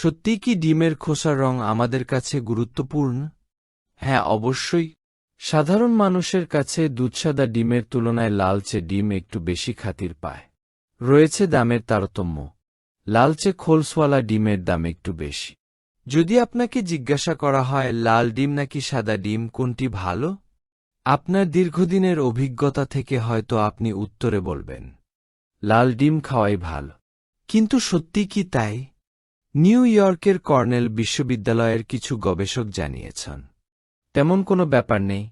সত্যিই কি ডিমের খোসার রং আমাদের কাছে গুরুত্বপূর্ণ? হ্যাঁ, অবশ্যই। সাধারণ মানুষের কাছে দুধসাদা ডিমের তুলনায় লালচে ডিম একটু বেশি খাতির পায়। রয়েছে দামের তারতম্য। লালচে খোলসওয়ালা ডিমের দাম একটু বেশি। যদি আপনাকে জিজ্ঞাসা করা হয় লাল ডিম নাকি সাদা ডিম কোনটি ভালো, আপনার দীর্ঘদিনের অভিজ্ঞতা থেকে হয়তো আপনি উত্তরে বলবেন লাল ডিম খাওয়াই ভালো। কিন্তু সত্যি কি তাই? নিউ ইয়র্কের কর্নেল বিশ্ববিদ্যালয়ের কিছু গবেষক জানিয়েছেন তেমন কোনো ব্যাপার নেই।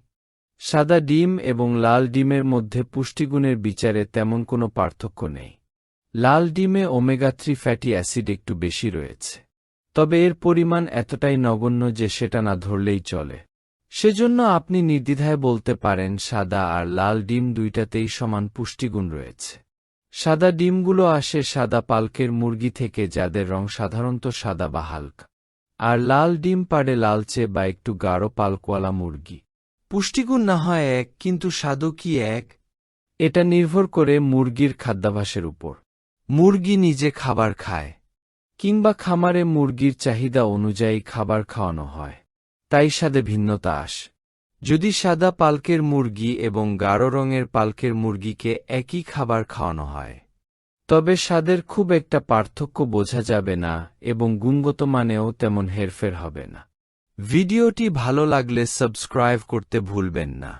সাদা ডিম এবং লাল ডিমের মধ্যে পুষ্টিগুণের বিচারে তেমন কোনো পার্থক্য নেই। লাল ডিমে ওমেগা-3 ফ্যাটি অ্যাসিড একটু বেশি রয়েছে, তবে এর পরিমাণ এতটাই নগণ্য যে সেটা না ধরলেই চলে। সেজন্য আপনি নির্দ্বিধায় বলতে পারেন সাদা আর লাল ডিম দুইটাতেই সমান পুষ্টিগুণ রয়েছে। সাদা ডিমগুলো আসে সাদা পালকের মুরগি থেকে যাদের রং সাধারণত সাদা বা হালকা, আর লাল ডিম পাড়ে লালচে বা একটু গাঢ় পালকওয়ালা মুরগি। পুষ্টিগুণ না হয় এক, কিন্তু স্বাদও কি এক? এটা নির্ভর করে মুরগির খাদ্যাভ্যাসের উপর। মুরগি নিজে খাবার খায়, কিংবা খামারে মুরগির চাহিদা অনুযায়ী খাবার খাওয়ানো হয়, তাই স্বাদে ভিন্নতা আসে। যদি সাদা পালকের মুরগি এবং গাঢ় রঙের পালকের মুরগিকে একই খাবার খাওয়ানো হয়, তবে স্বাদের খুব একটা পার্থক্য বোঝা যাবে না এবং গুণগত মানেও তেমন হেরফের হবে না। ভিডিওটি ভালো লাগলে সাবস্ক্রাইব করতে ভুলবেন না।